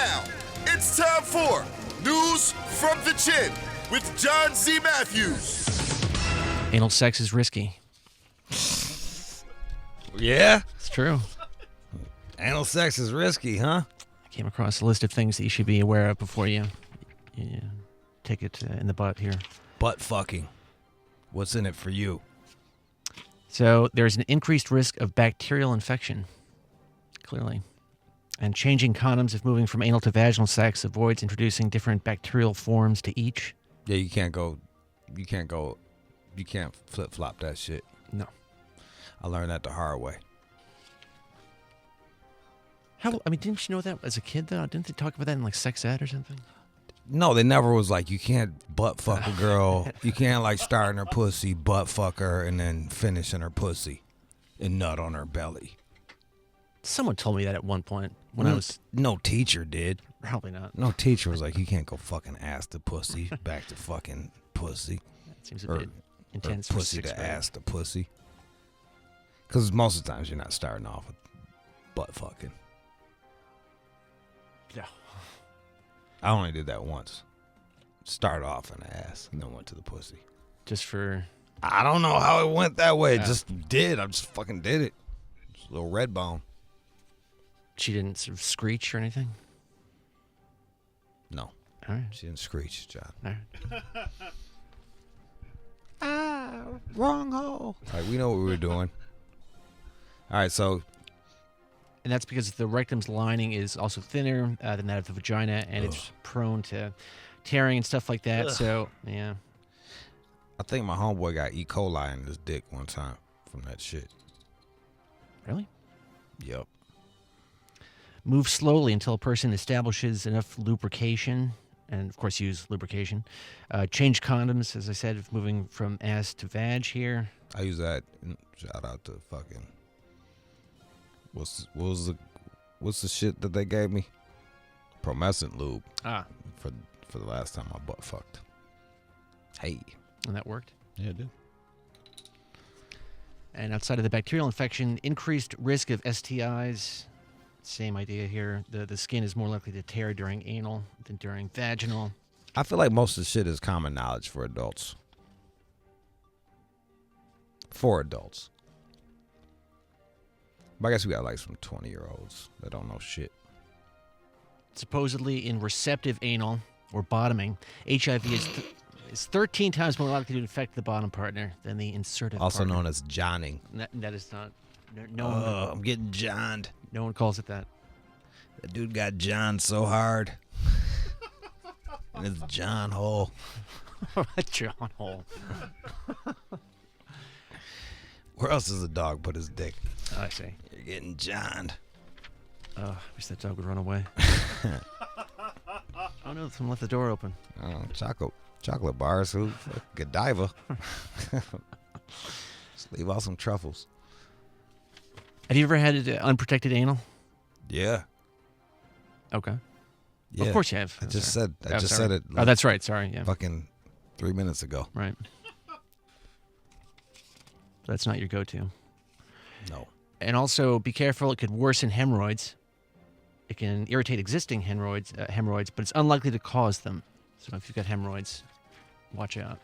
Now, it's time for News from the Chin with John Z. Matthews. Anal sex is risky. Yeah? It's true. Anal sex is risky, huh? I came across a list of things that you should be aware of before you take it in the butt here. Butt fucking. What's in it for you? So there's an increased risk of bacterial infection, clearly. And changing condoms if moving from anal to vaginal sex avoids introducing different bacterial forms to each. Yeah, you can't flip-flop that shit. No. I learned that the hard way. Didn't you know that as a kid, though? Didn't they talk about that in, like, sex ed or something? No, they never was like, you can't butt fuck a girl. You can't, like, start in her pussy, butt fuck her, and then finish in her pussy and nut on her belly. Someone told me that at one point when I was... No teacher did. Probably not. No teacher was like, you can't go fucking ass to pussy, back to fucking pussy. That seems a bit intense or for pussy sixth to grade. ass to pussy. Because most of the times you're not starting off with butt fucking. No. I only did that once. Started off in the ass and then went to the pussy. Just for... I don't know how it went that way. I just fucking did it. Just a little red bone. She didn't sort of screech or anything? No. All right. She didn't screech, John. All right. Wrong hole. All right, we know what we were doing. All right, so... And that's because the rectum's lining is also thinner than that of the vagina, and it's prone to tearing and stuff like that. So, yeah. I think my homeboy got E. coli in his dick one time from that shit. Really? Yep. Move slowly until a person establishes enough lubrication, and of course use lubrication. Change condoms, as I said, if moving from ass to vag here. I use that. Shout out to fucking... What's the shit that they gave me? Promescent lube. For the last time I butt fucked. Hey. And that worked? Yeah, it did. And outside of the bacterial infection, increased risk of STIs. Same idea here. The skin is more likely to tear during anal than during vaginal. I feel like most of the shit is common knowledge for adults. For adults. But I guess we got like some 20-year-olds that don't know shit. Supposedly in receptive anal or bottoming, HIV is 13 times more likely to infect the bottom partner than the insertive Also partner. known as johnning. That is not... No one, I'm getting johned. No one calls it that. That dude got johned so hard. And it's John hole. John hole. Where else does a dog put his dick? I see. You're getting johned. I wish that dog would run away. Oh no, someone left the door open. Oh, chocolate bars. Who? Godiva. Just leave out some truffles. Have you ever had unprotected anal? Yeah. Okay. Yeah. Of course you have. I just said it. Oh, that's right. Sorry. Yeah. Fucking 3 minutes ago. Right. That's not your go-to. No. And also, be careful. It could worsen hemorrhoids. It can irritate existing hemorrhoids, but it's unlikely to cause them. So if you've got hemorrhoids, watch out.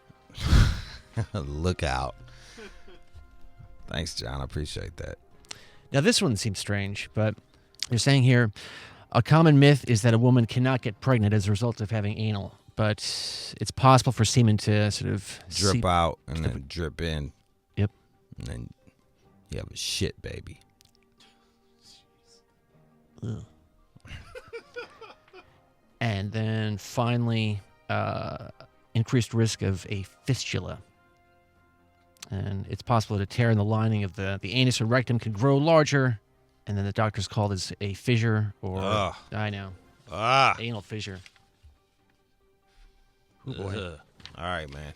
Look out. Thanks, John. I appreciate that. Now, this one seems strange, but they're saying here, a common myth is that a woman cannot get pregnant as a result of having anal, but it's possible for semen to sort of drip out and then drip in. Yep. And then you have a shit baby. Ugh. And then finally, increased risk of a fistula. And it's possible that a tear in the lining of the anus or rectum can grow larger, and then the doctors call this a fissure or... Ugh. I know. Anal fissure. Oh, boy. All right, man.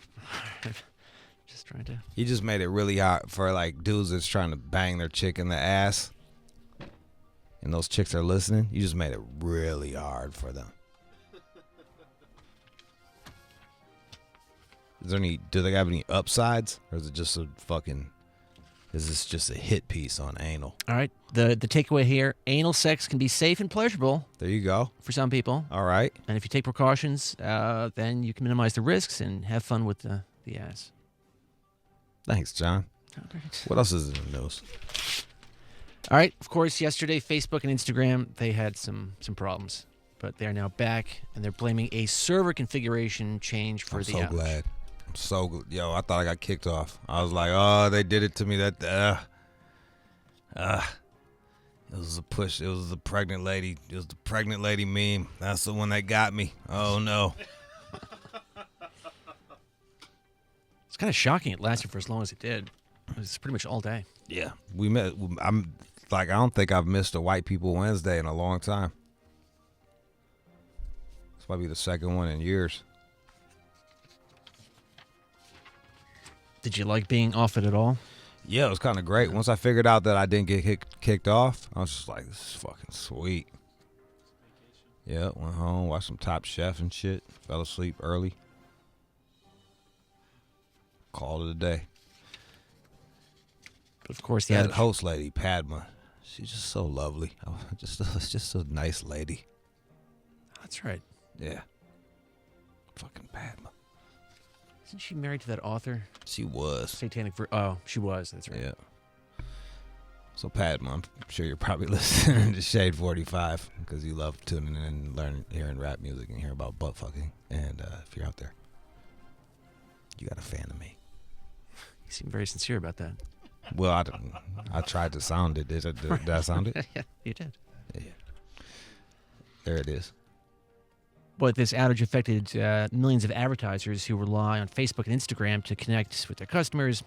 Just trying to... You just made it really hard for, like, dudes that's trying to bang their chick in the ass. And those chicks are listening. You just made it really hard for them. Do they have any upsides? Or is it just a fucking Is this just a hit piece on anal? All right. The takeaway here, anal sex can be safe and pleasurable. There you go. For some people. All right. And if you take precautions, then you can minimize the risks and have fun with the ass. Thanks, John. Oh, great. What else is in the news? All right. Of course, yesterday, Facebook and Instagram, they had some problems. But they're now back, and they're blaming a server configuration change for the outage. I'm so glad. I'm so good. Yo, I thought I got kicked off. I was like, oh, they did it to me. It was a push. It was the pregnant lady. It was the pregnant lady meme. That's the one that got me. Oh, no. It's kind of shocking it lasted for as long as it did. It was pretty much all day. Yeah. We met. I'm like, I don't think I've missed a White People Wednesday in a long time. This might be the second one in years. Did you like being off it at all? Yeah, it was kind of great. Once I figured out that I didn't get kicked off, I was just like, this is fucking sweet. Yeah, went home, watched some Top Chef and shit. Fell asleep early. Called it a day. But of course, that host lady, Padma, she's just so lovely. Just a nice lady. That's right. Yeah. Fucking Padma. Isn't she married to that author? She was. Satanic. Oh, she was. That's right. Yeah. So, Padma, I'm sure you're probably listening to Shade 45 because you love tuning in and hearing rap music and hearing about butt fucking. And if you're out there, you got a fan of me. You seem very sincere about that. Well, I tried to sound it. Did I sound it? Yeah, you did. Yeah. There it is. But this outage affected millions of advertisers who rely on Facebook and Instagram to connect with their customers.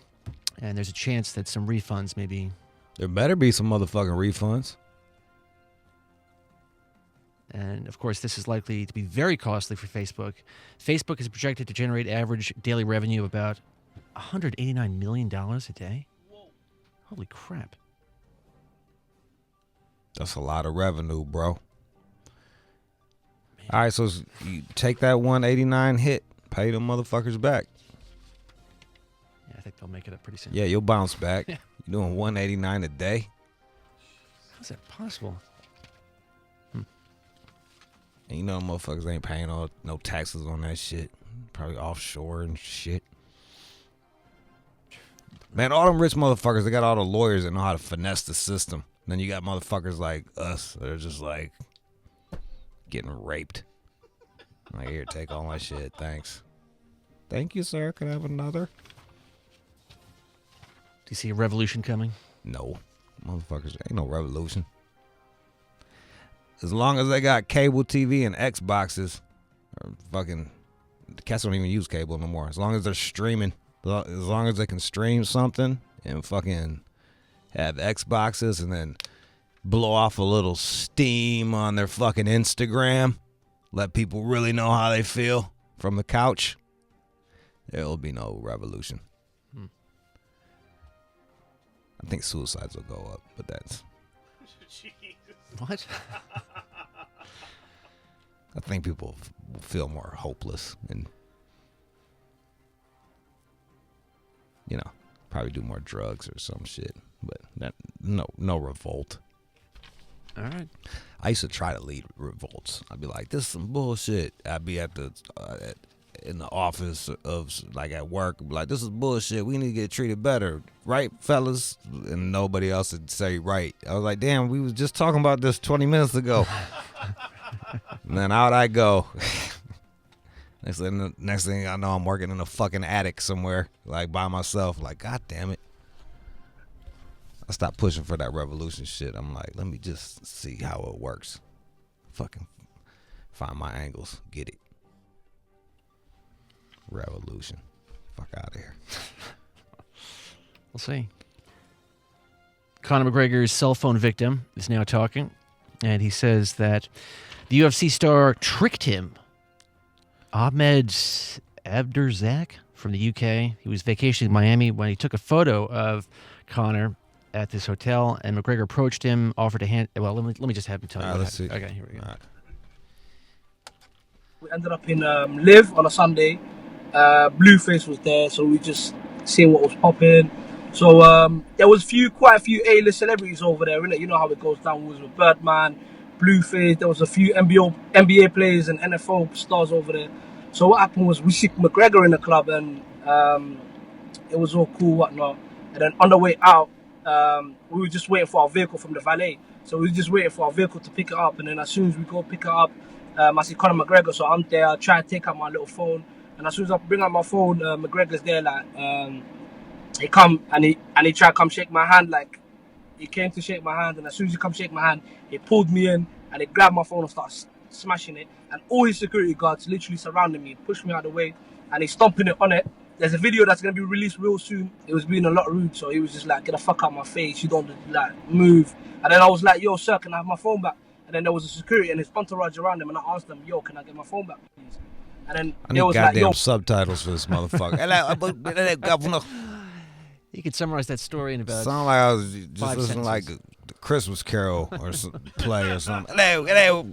And there's a chance that some refunds may be. There better be some motherfucking refunds. And, of course, this is likely to be very costly for Facebook. Facebook is projected to generate average daily revenue of about $189 million a day. Whoa. Holy crap. That's a lot of revenue, bro. All right, so you take that 189 hit, pay them motherfuckers back. Yeah, I think they'll make it up pretty soon. Yeah, you'll bounce back. Yeah. You're doing 189 a day. How's that possible? And you know motherfuckers ain't paying no taxes on that shit. Probably offshore and shit. Man, all them rich motherfuckers, they got all the lawyers that know how to finesse the system. And then you got motherfuckers like us that are just like getting raped. Like, here, take all my shit. Thanks. Thank you, sir. Can I have another? Do you see a revolution coming? No. Motherfuckers, ain't no revolution. As long as they got cable TV and Xboxes, or fucking, the cats don't even use cable no more. As long as they're streaming, as long as they can stream something and fucking have Xboxes and then blow off a little steam on their fucking Instagram, let people really know how they feel from the couch, there will be no revolution. I think suicides will go up, but that's... What? I think people will feel more hopeless and, you know, probably do more drugs or some shit. But no revolt. All right. I used to try to lead revolts. I'd be like, this is some bullshit. I'd be in the office of, like, at work, be like, this is bullshit. We need to get treated better. Right, fellas? And nobody else would say right. I was like, damn, we was just talking about this 20 minutes ago. And then out I go. Next thing I know, I'm working in a fucking attic somewhere, like, by myself. Like, God damn it. I stopped pushing for that revolution shit. I'm like, let me just see how it works. Fucking find my angles. Get it. Revolution. Fuck out of here. We'll see. Conor McGregor's cell phone victim is now talking, and he says that the UFC star tricked him. Ahmed Abdurzak from the UK. He was vacationing in Miami when he took a photo of Conor at this hotel, and McGregor approached him, offered a hand. Well, let me just have him tell you. Let's see. Okay, here we go. Right. We ended up in Live on a Sunday. Blueface was there, so we just seeing what was popping, So there was quite a few A-list celebrities over there, innit? You know how it goes down. It was with Birdman, Blueface. There was a few NBA players and NFL stars over there. So what happened was we see McGregor in the club, and it was all cool, whatnot. And then on the way out, we were just waiting for our vehicle from the valet. So we were just waiting for our vehicle to pick it up. And then as soon as we go pick it up, I see Conor McGregor. So I'm there. I try to take out my little phone. And as soon as I bring out my phone, McGregor's there. Like, he come and he tried to come shake my hand. Like, he came to shake my hand. And as soon as he come shake my hand, he pulled me in and he grabbed my phone and started smashing it. And all his security guards literally surrounded me, pushed me out of the way, and he's stomping it on it. There's a video that's going to be released real soon. It was being a lot rude, so he was just like, get the fuck out of my face, you don't like move. And then I was like, yo, sir, can I have my phone back? And then there was a security and his entourage around him, and I asked them, yo, can I get my phone back, please? And then I need was goddamn like, yo, subtitles for this motherfucker. You could summarize that story in about. Sound like I was just listening like the Christmas Carol or some play or something. Hello,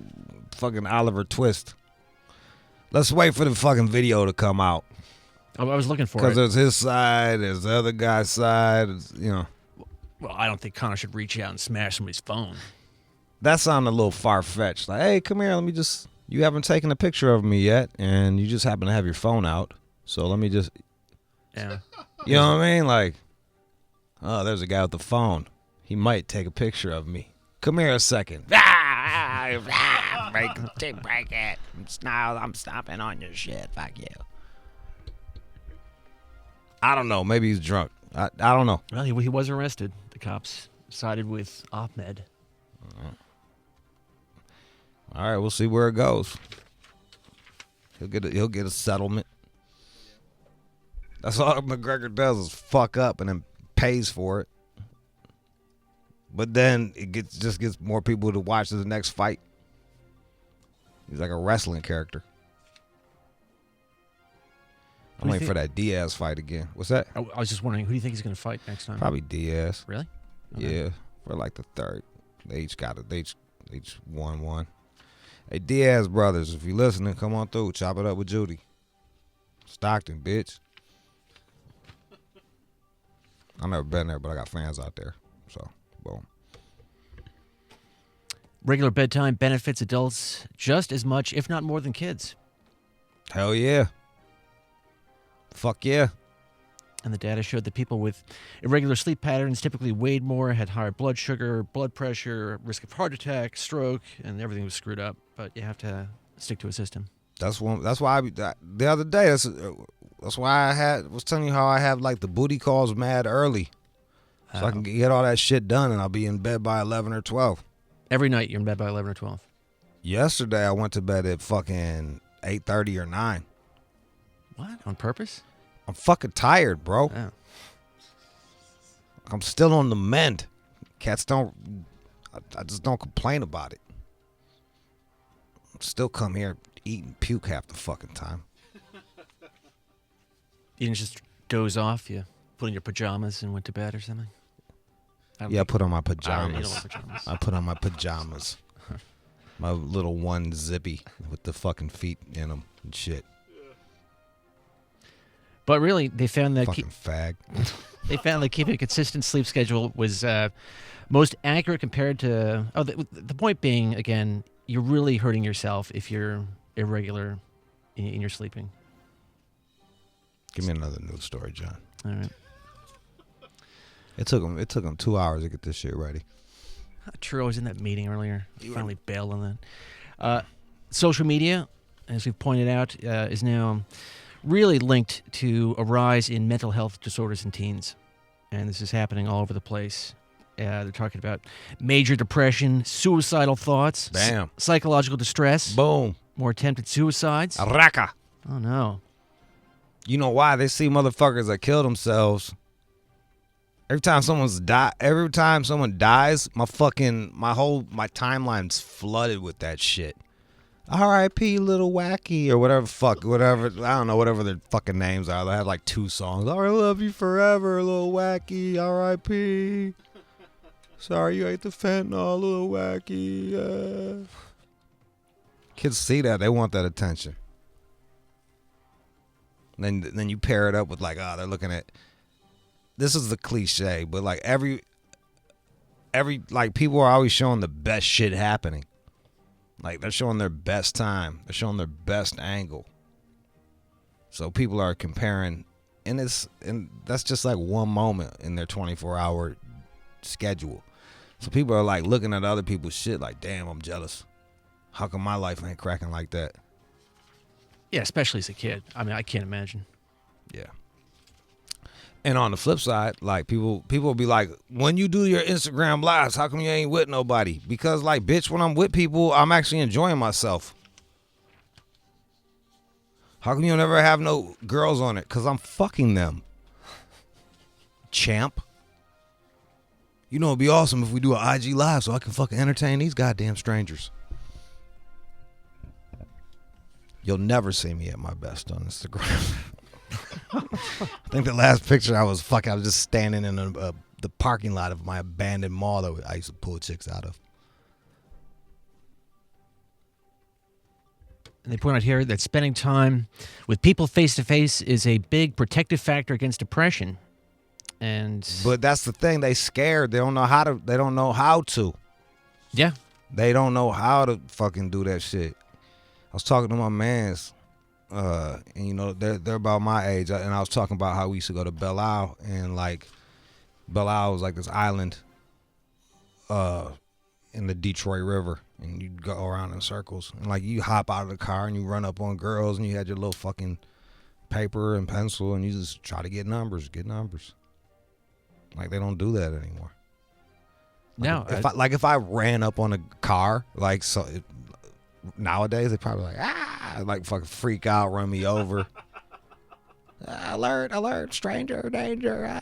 fucking Oliver Twist. Let's wait for the fucking video to come out. I was looking for it. Because there's his side, there's the other guy's side, you know. Well, I don't think Conor should reach out and smash somebody's phone. That sounded a little far-fetched. Like, hey, come here, let me just... You haven't taken a picture of me yet, and you just happen to have your phone out. So let me just... Yeah. You know what I mean? Like, oh, there's a guy with the phone. He might take a picture of me. Come here a second. Break it. I'm stomping on your shit. Fuck you. I don't know. Maybe he's drunk. I don't know. Well, he was arrested. The cops sided with Ahmed. All right, we'll see where it goes. He'll get a settlement. That's all McGregor does is fuck up and then pays for it. But then it just gets more people to watch the next fight. He's like a wrestling character. I'm waiting for that Diaz fight again. What's that? I was just wondering, who do you think he's going to fight next time? Probably Diaz. Really? Okay. Yeah, for like the third. They each got it. They each won one. Hey, Diaz brothers, if you listening, come on through. Chop it up with Judy. Stockton, bitch. I've never been there, but I got fans out there. So, boom. Regular bedtime benefits adults just as much, if not more, than kids. Hell yeah. Fuck yeah. And the data showed that people with irregular sleep patterns typically weighed more, had higher blood sugar, blood pressure, risk of heart attack, stroke, and everything was screwed up. But you have to stick to a system. That's why the other day. That's why I was telling you how I have like the booty calls mad early, so I can get all that shit done, and I'll be in bed by 11 or 12. Every night you're in bed by 11 or 12. Yesterday I went to bed at fucking 8:30 or 9. What? On purpose? I'm fucking tired, bro. Oh. I'm still on the mend. Cats don't. I just don't complain about it. Still come here, eat and puke half the fucking time. You didn't just doze off? You put on your pajamas and went to bed or something? I put on my pajamas. You don't want pajamas. I put on my pajamas. My little one zippy with the fucking feet in them and shit. But really, they found that fucking fag. They found that keeping a consistent sleep schedule was most accurate compared to. Oh, the point being, again, you're really hurting yourself if you're irregular in your sleeping. Give me another news story, John. All right. It took them 2 hours to get this shit ready. True, I was in that meeting earlier. Finally bailed on that. Social media, as we've pointed out, is now really linked to a rise in mental health disorders in teens. And this is happening all over the place. They're talking about major depression, suicidal thoughts, Bam. Psychological distress, Boom, more attempted suicides. Araka. Oh, no. You know why? They see motherfuckers that kill themselves. Every time someone dies, my timeline's flooded with that shit. R.I.P. Little Wacky or whatever. I don't know, whatever their fucking names are. They have like 2 songs. I love you forever, Little Wacky. R.I.P. Sorry you ate the fentanyl, Little Wacky. Kids see that, they want that attention. Then you pair it up with like, they're looking at. this is the cliche, but like every like people are always showing the best shit happening. Like they're showing their best time. They're showing their best angle. So people are comparing, and that's just like one moment in their 24-hour schedule. So people are like looking at other people's shit like, damn, I'm jealous. How come my life ain't cracking like that? Yeah, especially as a kid. I mean, I can't imagine. Yeah. And on the flip side, like people will be like, when you do your Instagram lives, how come you ain't with nobody? Because like, bitch, when I'm with people, I'm actually enjoying myself. How come you never have no girls on it? Because I'm fucking them. Champ. You know, it'd be awesome if we do an IG live so I can fucking entertain these goddamn strangers. You'll never see me at my best on Instagram. I think the last picture I was just standing in the parking lot of my abandoned mall that I used to pull chicks out of. And they point out here that spending time with people face to face is a big protective factor against depression. But that's the thing, they scared. They don't know how to. Yeah. They don't know how to fucking do that shit. I was talking to my mans, and you know they're about my age, and I was talking about how we used to go to Belle Isle, and like Belle Isle was like this island, in the Detroit River, and you go around in circles, and like you hop out of the car and you run up on girls, and you had your little fucking paper and pencil, and you just try to get numbers. Like they don't do that anymore. No, If I ran up on a car, like nowadays they probably like fucking freak out, run me over. Alert, stranger, danger.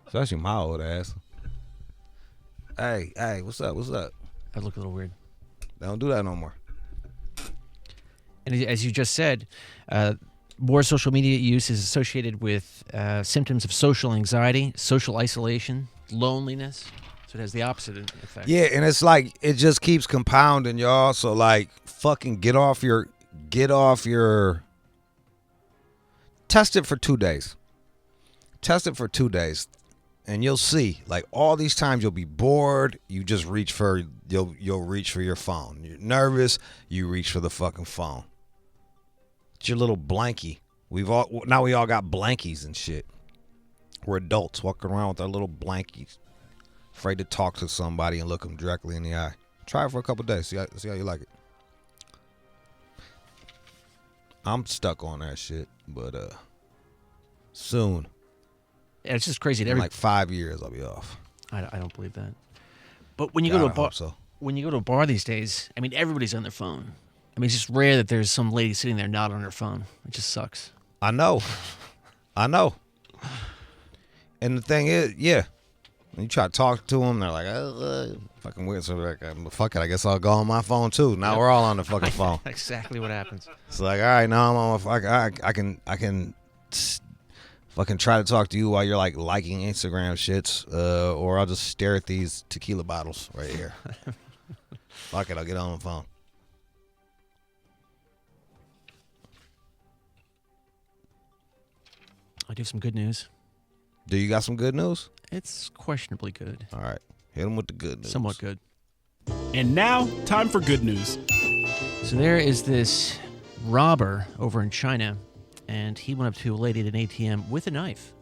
Especially my old ass. Hey, what's up? That look a little weird. They don't do that no more. And as you just said, more social media use is associated with symptoms of social anxiety, social isolation, loneliness. So it has the opposite effect. Yeah, and it's like it just keeps compounding, y'all. So like, fucking get off your. Test it for 2 days. And you'll see, like all these times you'll be bored, you just reach for you'll reach for your phone. You're nervous, you reach for the fucking phone. It's your little blankie. We all got blankies and shit. We're adults walking around with our little blankies, afraid to talk to somebody and look them directly in the eye. Try it for a couple days. See how you like it. I'm stuck on that shit, but soon. Yeah, it's just crazy. In like 5 years, I'll be off. I don't believe that. But when you go to a bar, when you go to a bar these days, I mean, everybody's on their phone. I mean, it's just rare that there's some lady sitting there not on her phone. It just sucks. I know. And the thing is, yeah, when you try to talk to them, they're like, fucking weird. So like, fuck it, I guess I'll go on my phone too. Now we're all on the fucking phone. Exactly what happens. It's like, all right, now I'm on my fucking. I can fucking try to talk to you while you're like liking Instagram shits, or I'll just stare at these tequila bottles right here. Fuck it, I'll get on the phone. I do have some good news. Do you got some good news? It's questionably good. All right, hit them with the good news. Somewhat good. And now, time for good news. So there is this robber over in China, and he went up to a lady at an ATM with a knife,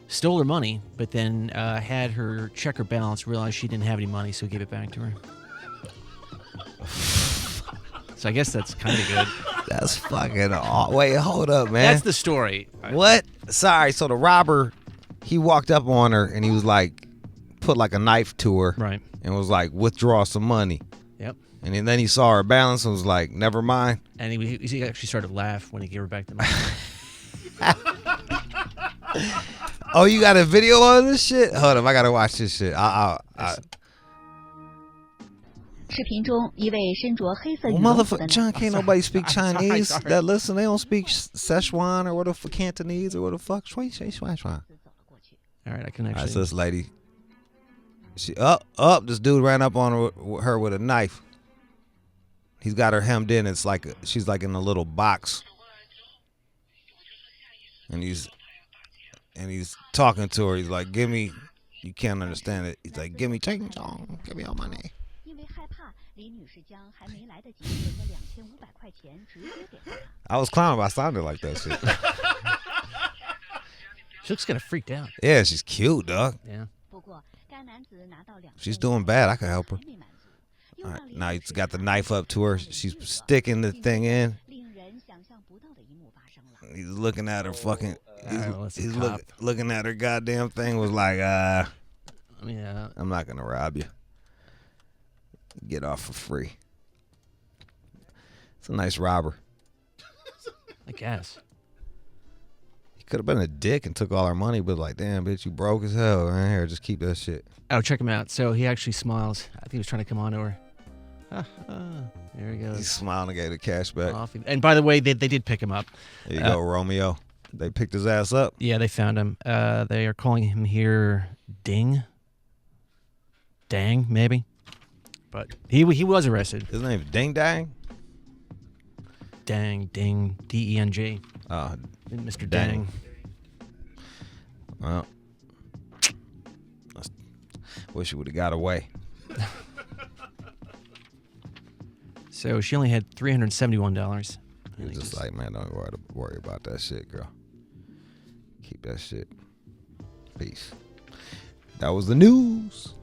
stole her money, but then had her check her balance, realized she didn't have any money, so he gave it back to her. So I guess that's kind of good. That's fucking awesome. Wait, hold up, man. That's the story. What? Sorry. So the robber, he walked up on her and he was like, put like a knife to her. Right. And was like, withdraw some money. Yep. And then he saw her balance and was like, never mind. And he actually started to laugh when he gave her back the money. Oh, you got a video on this shit? Hold up, I gotta watch this shit. 视频中，一位身着黑色羽 Well, 绒服的 motherfucker, John, 男 can't nobody speak Chinese sorry. that listen. They don't speak Szechuan or what the fuck, Cantonese or what the fuck. All right, I can All right, actually. so this lady, she this dude ran up on her with a knife. He's got her hemmed in. It's like she's like in a little box, and he's and he's talking to her. He's like, "Give me." You can't understand it. He's like, "Give me change, give me all money." I was clowning, but I sounded like that shit. She looks kind of freaked out. Yeah, she's cute, dog. Yeah. She's doing bad. I can help her. All right, now he's got the knife up to her. She's sticking the thing in. He's looking at her fucking. He's looking at her goddamn thing. Was like, yeah. I'm not gonna rob you. Get off for free. It's a nice robber. I guess. He could have been a dick and took all our money, but like, damn, bitch, you broke as hell. Right here, just keep that shit. Oh, check him out. So he actually smiles. I think he was trying to come on to her. There he goes. He's smiling and gave the cash back. And by the way, they did pick him up. There you go, Romeo. They picked his ass up. Yeah, they found him. They are calling him here Dang, maybe. But he was arrested. His name's Ding Dang? Dang, D-E-N-G. Mr. Dang. Well, wish he would have got away. So she only had $371. He was just like, man, don't worry about that shit, girl. Keep that shit. Peace. That was the news.